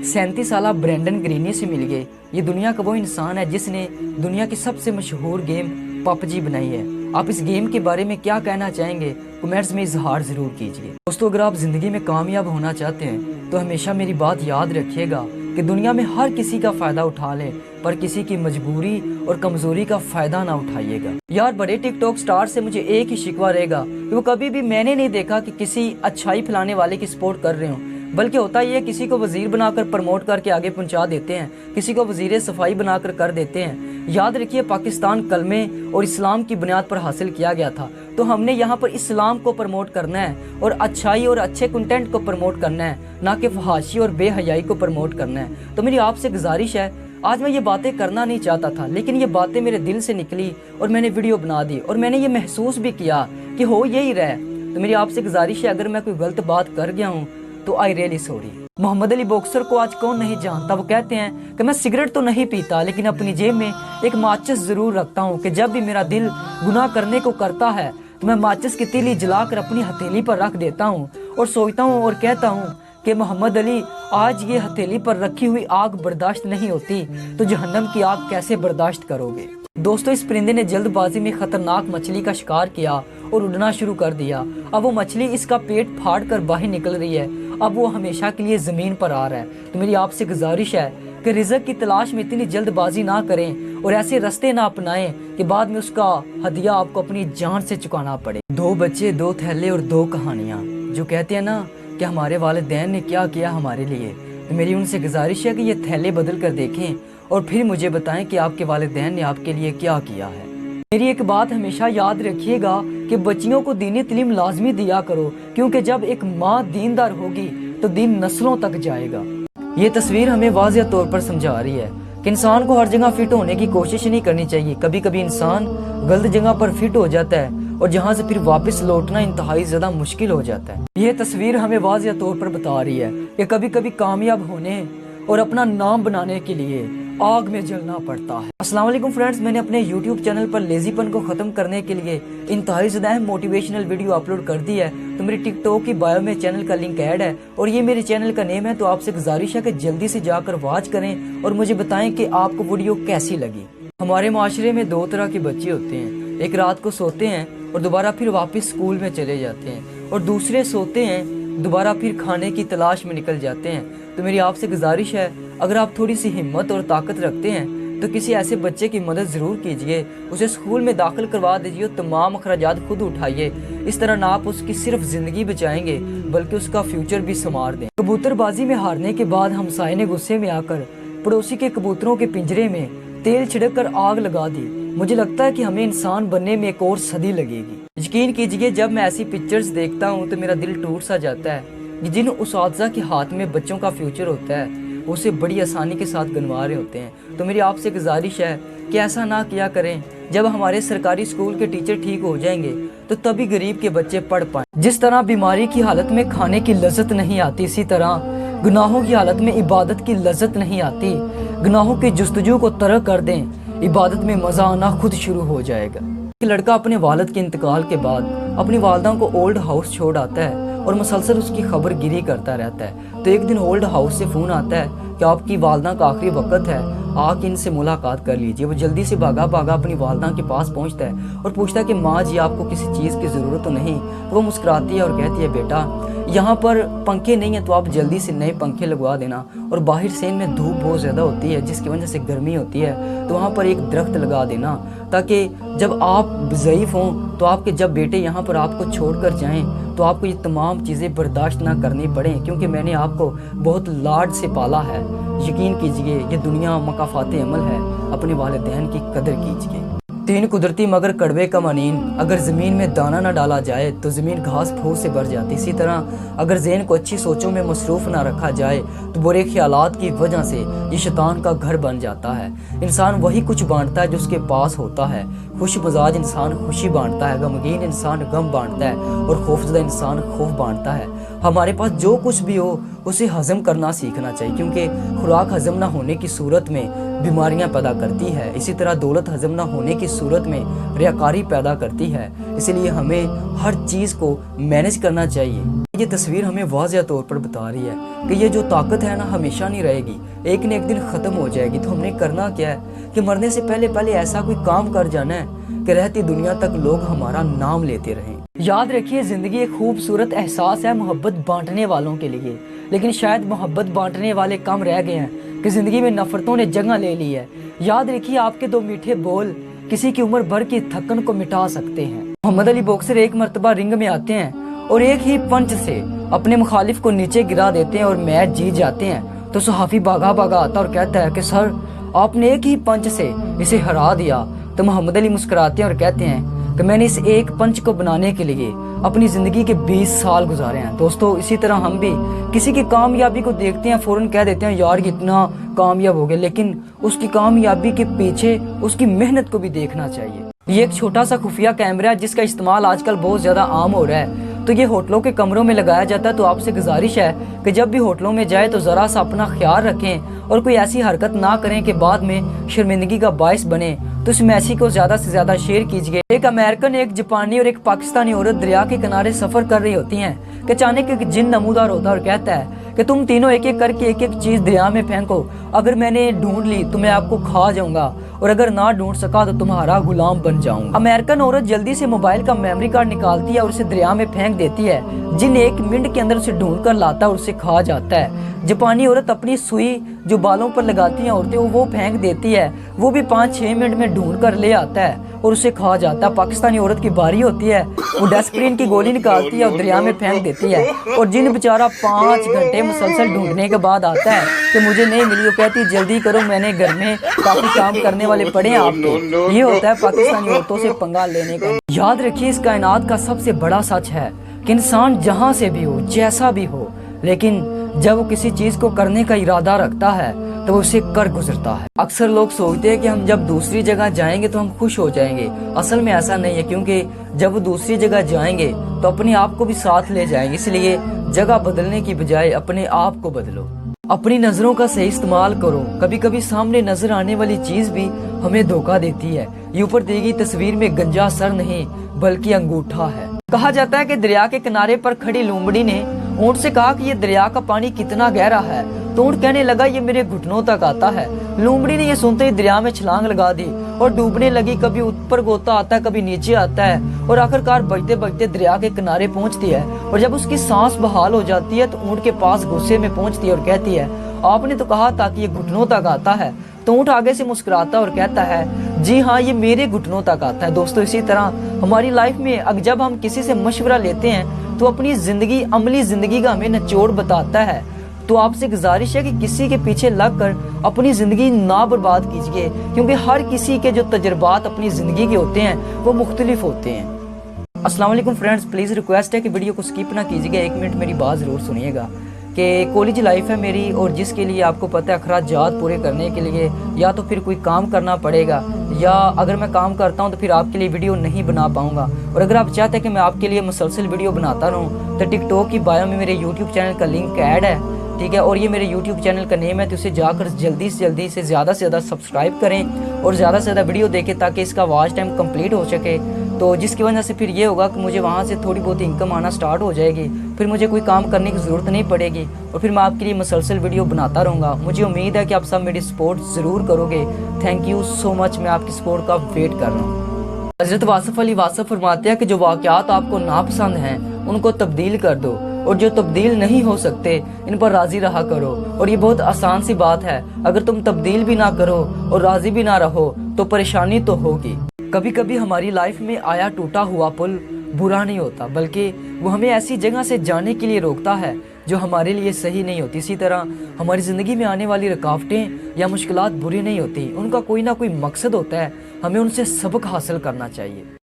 37 साल Brandon greeny से मिल गए। ये दुनिया का वो इंसान है जिसने दुनिया की सबसे मशहूर गेम पबजी बनाई है। आप इस गेम के बारे में क्या कहना चाहेंगे, कमेंट्स में इजहार ज़रूर कीजिए। दोस्तों, अगर आप ज़िंदगी में कामयाब होना चाहते हैं तो हमेशा मेरी बात याद रखिएगा कि दुनिया में हर किसी का फ़ायदा उठा लें, पर किसी की मजबूरी और कमज़ोरी का फ़ायदा ना उठाइएगा। यार, बड़े टिकटॉक स्टार से मुझे एक ही शिकवा रहेगा कि वो कभी भी मैंने नहीं देखा कि किसी अच्छाई फैलाने वाले की सपोर्ट कर रहे हो, बल्कि होता ये है किसी को वजीर बनाकर प्रमोट करके आगे पहुंचा देते हैं, किसी को वजीर सफाई बनाकर कर देते हैं। याद रखिए, पाकिस्तान कलमे और इस्लाम की बुनियाद पर हासिल किया गया था, तो हमने यहाँ पर इस्लाम को प्रमोट करना है और अच्छाई और अच्छे कंटेंट को प्रमोट करना है, ना कि फहाशी और बेहयाई को प्रमोट करना है। तो मेरी आपसे गुजारिश है, आज मैं ये बातें करना नहीं चाहता था, लेकिन ये बातें मेरे दिल से निकली और मैंने वीडियो बना दी और मैंने ये महसूस भी किया कि हो यही रहा है। तो मेरी आपसे गुजारिश है, अगर मैं कोई गलत बात कर गया हूँ तो I really sorry. Muhammad Ali boxer को आज कौन नहीं जानता। वो कहते हैं कि मैं सिगरेट तो नहीं पीता, लेकिन अपनी जेब में एक माचिस जरूर रखता हूँ कि जब भी मेरा दिल गुनाह करने को करता है तो मैं माचिस की तीली जलाकर अपनी हथेली पर रख देता हूँ और सोचता हूँ और कहता हूँ कि मोहम्मद अली, आज ये हथेली पर रखी हुई आग बर्दाश्त नहीं होती तो जहन्नम की आग कैसे बर्दाश्त करोगे। दोस्तों, इस परिंदे ने जल्दबाजी में खतरनाक मछली का शिकार किया और उड़ना शुरू कर दिया। अब वो मछली इसका पेट फाड़ कर बाहर निकल रही है। अब वो हमेशा के लिए जमीन पर आ रहा है। तो मेरी आपसे गुजारिश है कि रिज़्क की तलाश में इतनी जल्दबाजी ना करें और ऐसे रास्ते ना अपनाएं कि बाद में उसका हदिया आपको अपनी जान से चुकाना पड़े। 2 बच्चे, 2 थैले और 2 कहानियाँ, जो कहते हैं ना कि हमारे वालिदैन ने क्या किया हमारे लिए। तो मेरी उनसे गुजारिश है कि ये थैले बदल कर देखें और फिर मुझे बताएं कि आपके वालिदैन ने आपके लिए क्या किया है। मेरी एक बात हमेशा याद रखिएगा कि बच्चियों को दीनी तालीम लाजमी दिया करो, क्योंकि जब एक माँ दीनदार होगी तो दीन नस्लों तक जाएगा। ये तस्वीर हमें वाज़िह तौर पर समझा रही है कि इंसान को हर जगह फिट होने की कोशिश नहीं करनी चाहिए। कभी कभी इंसान गलत जगह पर फिट हो जाता है और जहाँ से फिर वापस लौटना इंतहाई ज्यादा मुश्किल हो जाता है। ये तस्वीर हमें वाज़िह तौर पर बता रही है कि कभी कभी कामयाब होने और अपना नाम बनाने के लिए आग में जलना पड़ता है। अस्सलाम वालेकुम फ्रेंड्स, मैंने अपने YouTube चैनल पर लेजीपन को खत्म करने के लिए इंतहाई ज़्यादा मोटिवेशनल वीडियो अपलोड कर दी है। तो मेरी टिकटॉक की बायो में चैनल का लिंक ऐड है और ये मेरे चैनल का नेम है। तो आपसे गुजारिश है कि जल्दी से जाकर वॉच करें और मुझे बताएं कि आपको वीडियो कैसी लगी। हमारे माशरे में 2 तरह के बच्चे होते हैं, एक रात को सोते हैं और दोबारा फिर वापस स्कूल में चले जाते हैं, और दूसरे सोते हैं दोबारा फिर खाने की तलाश में निकल जाते हैं। तो मेरी आपसे गुजारिश है, अगर आप थोड़ी सी हिम्मत और ताकत रखते हैं तो किसी ऐसे बच्चे की मदद ज़रूर कीजिए, उसे स्कूल में दाखिल करवा दीजिए, तमाम अखराजात खुद उठाइए। इस तरह ना आप उसकी सिर्फ ज़िंदगी बचाएंगे बल्कि उसका फ्यूचर भी संवार दें। कबूतरबाजी में हारने के बाद हमसाये ने गुस्से में आकर पड़ोसी के कबूतरों के पिंजरे में तेल छिड़क कर आग लगा दी। मुझे लगता है कि हमें इंसान बनने में एक और सदी लगेगी। यकीन कीजिए, जब मैं ऐसी पिक्चर्स देखता हूँ तो मेरा दिल टूट सा जाता है कि जिन उस्ताज़ा के हाथ में बच्चों का फ्यूचर होता है उसे बड़ी आसानी के साथ गंवा रहे होते हैं। तो मेरी आपसे गुजारिश है कि ऐसा ना किया करें। जब हमारे सरकारी स्कूल के टीचर ठीक हो जाएंगे तो तभी गरीब के बच्चे पढ़ पाएं। जिस तरह बीमारी की हालत में खाने की लज्जत नहीं आती, इसी तरह गुनाहों की हालत में इबादत की लज्जत नहीं आती। गुनाहों की जुस्तजू को तरक कर दें, इबादत में मज़ा आना खुद शुरू हो जाएगा। एक लड़का अपने वालिद के इंतकाल के बाद अपनी वालदा को ओल्ड हाउस छोड़ आता है और मुसलसल उसकी खबर गिरी करता रहता है। तो एक दिन ओल्ड हाउस से फ़ोन आता है कि आपकी वालदा का आखिरी वक्त है, आके इनसे मुलाकात कर लीजिए। वो जल्दी से भागा अपनी वालदा के पास पहुंचता है और पूछता है कि माँ जी, आपको किसी चीज़ की ज़रूरत तो नहीं। तो वो मुस्कुराती है और कहती है, बेटा यहाँ पर पंखे नहीं है तो आप जल्दी से नए पंखे लगवा देना, और बाहर सेन में धूप बहुत ज़्यादा होती है जिसकी वजह से गर्मी होती है, तो वहाँ पर एक दरख्त लगा देना ताकि जब आप ज़ईफ़ हों तो आपके जब बेटे यहाँ पर आपको छोड़कर जाएं तो आपको ये तमाम चीज़ें बर्दाश्त ना करनी पड़ें, क्योंकि मैंने आपको बहुत लाड से पाला है। यकीन कीजिए, ये दुनिया मकाफ़ाते अमल है, अपने वालिदैन की कदर कीजिए। 3 कुदरती मगर कड़वे का मनीन, अगर ज़मीन में दाना ना डाला जाए तो ज़मीन घास फूस से भर जाती। इसी तरह अगर ज़हन को अच्छी सोचों में मसरूफ़ ना रखा जाए तो बुरे ख्यालात की वजह से ये शैतान का घर बन जाता है। इंसान वही कुछ बांटता है जो उसके पास होता है। खुश मिजाज इंसान खुशी बांटता है, गमगीन इंसान गम बांटता है और खौफजदा इंसान खौफ बांटता है। हमारे पास जो कुछ भी हो उसे हज़म करना सीखना चाहिए, क्योंकि खुराक हज़म ना होने की सूरत में बीमारियां पैदा करती है। इसी तरह दौलत हज़म ना होने की सूरत में रियाकारी पैदा करती है। इसलिए हमें हर चीज़ को मैनेज करना चाहिए। یہ تصویر ہمیں واضح طور پر بتا رہی ہے کہ یہ جو طاقت ہے نا ہمیشہ نہیں رہے گی، ایک نہ ایک دن ختم ہو جائے گی۔ تو ہم نے کرنا کیا ہے کہ مرنے سے پہلے ایسا کوئی کام کر جانا ہے کہ رہتی دنیا تک لوگ ہمارا نام لیتے رہیں۔ یاد رکھیے زندگی ایک خوبصورت احساس ہے محبت بانٹنے والوں کے لیے، لیکن شاید محبت بانٹنے والے کم رہ گئے ہیں کہ زندگی میں نفرتوں نے جگہ لے لی ہے۔ یاد رکھیے آپ کے 2 میٹھے بول کسی کی عمر بھر کی تھکن کو مٹا سکتے ہیں۔ محمد علی باکسر ایک مرتبہ رنگ میں آتے ہیں اور ایک ہی پنچ سے اپنے مخالف کو نیچے گرا دیتے ہیں اور میچ جیت جاتے ہیں، تو صحافی بھاگا آتا اور کہتا ہے کہ سر آپ نے ایک ہی پنچ سے اسے ہرا دیا۔ تو محمد علی مسکراتے ہیں اور کہتے ہیں کہ میں نے اس ایک پنچ کو بنانے کے لیے اپنی زندگی کے 20 سال گزارے ہیں۔ دوستو اسی طرح ہم بھی کسی کی کامیابی کو دیکھتے ہیں، فوراً کہہ دیتے ہیں یار کتنا کامیاب ہو گیا، لیکن اس کی کامیابی کے پیچھے اس کی محنت کو بھی دیکھنا چاہیے۔ یہ ایک چھوٹا سا خفیہ کیمرہ ہے جس کا استعمال آج کل بہت زیادہ عام ہو رہا ہے، تو یہ ہوٹلوں کے کمروں میں لگایا جاتا ہے۔ تو آپ سے گزارش ہے کہ جب بھی ہوٹلوں میں جائے تو ذرا سا اپنا خیال رکھیں اور کوئی ایسی حرکت نہ کریں کہ بعد میں شرمندگی کا باعث بنے، تو اس میسیج کو زیادہ سے زیادہ شیئر کیجئے۔ ایک امریکن، ایک جاپانی اور ایک پاکستانی عورت دریا کے کنارے سفر کر رہی ہوتی ہیں کہ اچانک ایک جن نمودار ہوتا ہے اور کہتا ہے کہ تم تینوں ایک ایک کر کے ایک ایک چیز دریا میں پھینکو، اگر میں نے ڈھونڈ لی تو میں آپ کو کھا جاؤں گا، اور اگر نہ ڈھونڈ سکا تو تمہارا غلام بن جاؤں گا۔ امریکن عورت جلدی سے موبائل کا میموری کارڈ نکالتی ہے اور اسے دریا میں پھینک دیتی ہے۔ جن 1 منٹ کے اندر اسے ڈھونڈ کر لاتا ہے اور اسے کھا جاتا ہے۔ جاپانی عورت اپنی سوئی جو بالوں پر لگاتی ہیں عورتیں وہ پھینک دیتی ہے، وہ بھی 5-6 منٹ میں ڈھونڈ کر لے آتا ہے اور اسے کھا جاتا ہے۔ پاکستانی عورت کی باری ہوتی ہے، وہ ڈیسپرین کی گولی نکالتی ہے اور دریا میں پھینک دیتی ہے، اور جن بیچارہ 5 گھنٹے مسلسل ڈھونڈنے کے بعد آتا ہے کہ مجھے نہیں ملی، وہ کہتی جلدی کرو میں نے گھر میں کافی کام کرنے والے پڑے ہیں آپ کے۔ یہ ہوتا ہے پاکستانی عورتوں سے پنگا لینے کا۔ یاد رکھیے اس کائنات کا سب سے بڑا سچ ہے کہ انسان جہاں سے بھی ہو، جیسا بھی ہو، لیکن جب وہ کسی چیز کو کرنے کا ارادہ رکھتا ہے تو وہ اسے کر گزرتا ہے۔ اکثر لوگ سوچتے ہیں کہ ہم جب دوسری جگہ جائیں گے تو ہم خوش ہو جائیں گے، اصل میں ایسا نہیں ہے، کیونکہ جب وہ دوسری جگہ جائیں گے تو اپنے آپ کو بھی ساتھ لے جائیں گے۔ اس لیے جگہ بدلنے کی بجائے اپنے آپ کو بدلو، اپنی نظروں کا صحیح استعمال کرو۔ کبھی کبھی سامنے نظر آنے والی چیز بھی ہمیں دھوکہ دیتی ہے۔ یہ اوپر دی گئی تصویر میں گنجا سر نہیں بلکہ انگوٹھا ہے۔ کہا جاتا ہے کہ دریا کے کنارے پر کھڑی لومڑی نے اونٹ سے کہا کہ یہ دریا کا پانی کتنا گہرا ہے، تو اونٹ کہنے لگا یہ میرے گھٹنوں تک آتا ہے۔ لومڑی نے یہ سنتے ہی دریا میں چھلانگ لگا دی اور ڈوبنے لگی، کبھی اوپر غوطہ آتا ہے کبھی نیچے آتا ہے، اور آخرکار بجتے بجتے دریا کے کنارے پہنچتی ہے، اور جب اس کی سانس بحال ہو جاتی ہے تو اونٹ کے پاس غصے میں پہنچتی ہے اور کہتی ہے آپ نے تو کہا تھا کہ یہ گھٹنوں تک آتا ہے۔ تو اونٹ آگے سے مسکراتا اور کہتا ہے جی ہاں یہ میرے گھٹنوں تک آتا ہے۔ دوستو اسی طرح ہماری لائف میں جب ہم کسی سے مشورہ لیتے ہیں تو اپنی زندگی، عملی زندگی کا ہمیں نچوڑ بتاتا ہے۔ تو آپ سے گزارش ہے کہ کسی کے پیچھے لگ کر اپنی زندگی نہ برباد کیجیے، کیونکہ ہر کسی کے جو تجربات اپنی زندگی کے ہوتے ہیں وہ مختلف ہوتے ہیں۔ السلام علیکم فرینڈز، پلیز ریکویسٹ ہے کہ ویڈیو کو سکپ نہ کیجیے گا، 1 منٹ میری بات ضرور سنیے گا کہ کالج لائف ہے میری، اور جس کے لیے آپ کو پتہ ہے اخراجات پورے کرنے کے لیے یا تو پھر کوئی کام کرنا پڑے گا، یا اگر میں کام کرتا ہوں تو پھر آپ کے لیے ویڈیو نہیں بنا پاؤں گا۔ اور اگر آپ چاہتے ہیں کہ میں آپ کے لیے مسلسل ویڈیو بناتا رہوں تو ٹک ٹاک کی بایو میں میرے یوٹیوب چینل کا لنک ایڈ ہے، ٹھیک ہے، اور یہ میرے یوٹیوب چینل کا نیم ہے، تو اسے جا کر جلدی سے زیادہ سبسکرائب کریں اور زیادہ سے زیادہ ویڈیو دیکھیں تاکہ اس کا واچ ٹائم کمپلیٹ ہو سکے۔ تو جس کی وجہ سے پھر یہ ہوگا کہ مجھے وہاں سے تھوڑی بہت انکم آنا سٹارٹ ہو جائے گی، پھر مجھے کوئی کام کرنے کی ضرورت نہیں پڑے گی، اور پھر میں آپ کے لیے مسلسل ویڈیو بناتا رہوں گا۔ مجھے امید ہے کہ آپ سب میری سپورٹ ضرور کرو گے۔ تھینک یو سو مچ، میں آپ کی سپورٹ کا ویٹ کر رہا ہوں۔ حضرت واصف علی واصف فرماتے ہیں کہ جو واقعات آپ کو ناپسند ہیں ان کو تبدیل کر دو، اور جو تبدیل نہیں ہو سکتے ان پر راضی رہا کرو۔ اور یہ بہت آسان سی بات ہے، اگر تم تبدیل بھی نہ کرو اور راضی بھی نہ رہو تو پریشانی تو ہوگی۔ کبھی کبھی ہماری لائف میں آیا ٹوٹا ہوا پل برا نہیں ہوتا، بلکہ وہ ہمیں ایسی جگہ سے جانے کے لیے روکتا ہے جو ہمارے لیے صحیح نہیں ہوتی۔ اسی طرح ہماری زندگی میں آنے والی رکاوٹیں یا مشکلات بری نہیں ہوتی، ان کا کوئی نہ کوئی مقصد ہوتا ہے، ہمیں ان سے سبق حاصل کرنا چاہیے۔